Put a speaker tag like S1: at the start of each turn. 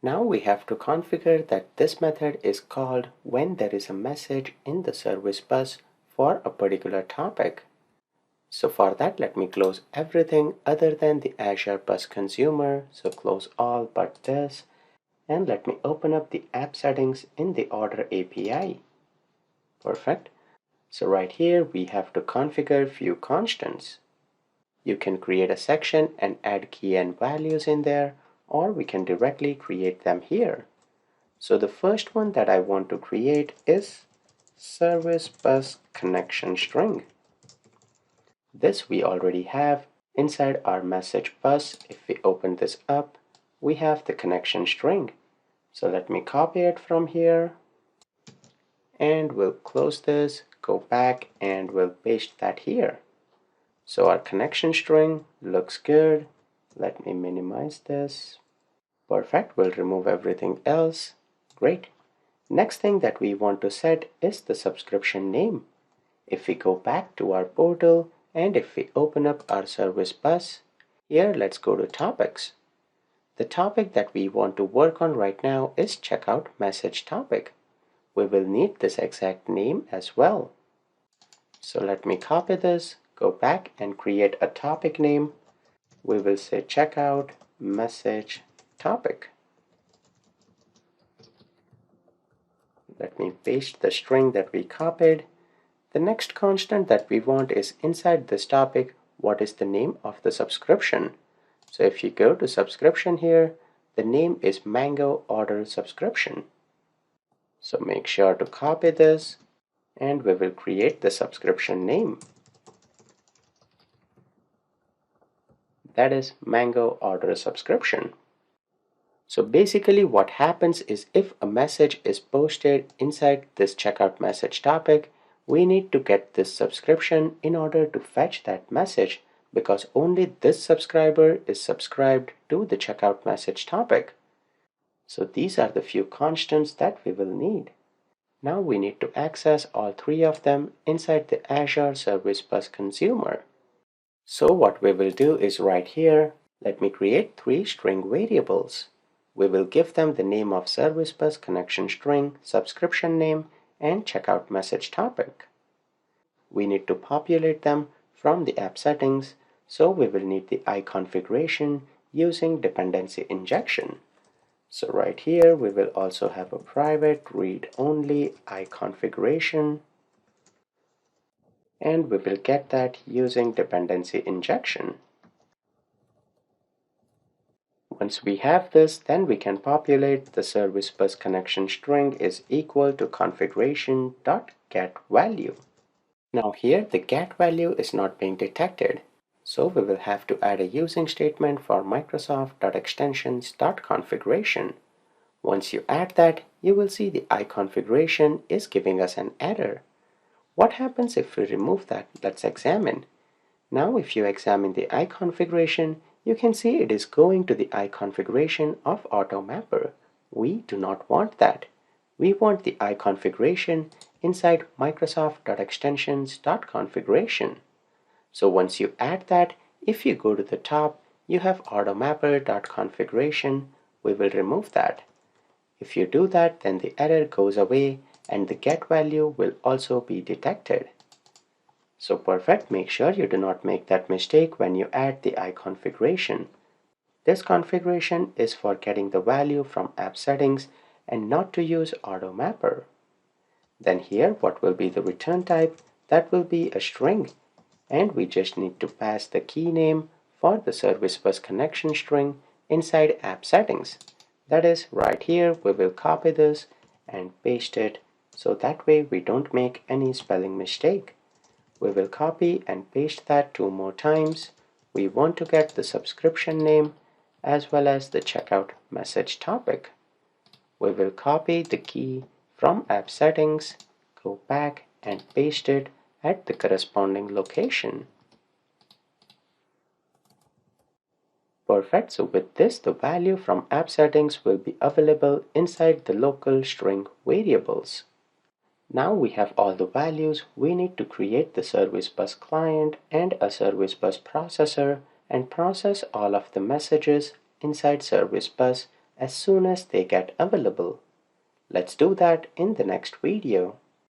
S1: Now we have to configure that this method is called when there is a message in the service bus for a particular topic. So for that, let me close everything other than the Azure Bus Consumer. So close all but this. And let me open up the app settings in the Order API. Perfect. So right here, we have to configure few constants. You can create a section and add key and values in there, or we can directly create them here. So the first one that I want to create is service bus connection string. This we already have inside our message bus. If we open this up, we have the connection string. So let me copy it from here and we'll close this, go back and we'll paste that here. So our connection string looks good. Let me minimize this. Perfect, we'll remove everything else. Great. Next thing that we want to set is the subscription name. If we go back to our portal and if we open up our service bus, here let's go to topics. The topic that we want to work on right now is checkout message topic. We will need this exact name as well. So let me copy this, go back and create a topic name. We will say checkout message topic. Let me paste the string that we copied. The next constant that we want is inside this topic, what is the name of the subscription? So if you go to subscription here, the name is Mango Order Subscription. So make sure to copy this and we will create the subscription name. That is Mango Order Subscription. So basically what happens is if a message is posted inside this checkout message topic, we need to get this subscription in order to fetch that message because only this subscriber is subscribed to the checkout message topic. So these are the few constants that we will need. Now we need to access all three of them inside the Azure Service Bus Consumer. So what we will do is right here, let me create three string variables. We will give them the name of service bus connection string, subscription name, and checkout message topic. We need to populate them from the app settings, so we will need the I configuration using dependency injection. So right here we will also have a private read-only I configuration and we will get that using dependency injection. Once we have this, then we can populate the service bus connection string is equal to configuration.getValue. Now here the get value is not being detected. So we will have to add a using statement for Microsoft.extensions.configuration. Once you add that, you will see the I configuration is giving us an error. What happens if we remove that? Let's examine. Now if you examine the I configuration, you can see it is going to the I configuration of AutoMapper. We do not want that. We want the I configuration inside Microsoft.extensions.configuration. So once you add that, if you go to the top, you have automapper.configuration. We will remove that. If you do that, then the error goes away and the get value will also be detected. So perfect, make sure you do not make that mistake when you add the I configuration. This configuration is for getting the value from app settings and not to use AutoMapper. Then here, what will be the return type? That will be a string. And we just need to pass the key name for the service bus connection string inside app settings. That is right here, we will copy this and paste it so that way we don't make any spelling mistake. We will copy and paste that 2 more times. We want to get the subscription name as well as the checkout message topic. We will copy the key from app settings, go back and paste it at the corresponding location. Perfect, so with this the value from app settings will be available inside the local string variables. Now we have all the values, we need to create the service bus client and a service bus processor and process all of the messages inside service bus as soon as they get available. Let's do that in the next video.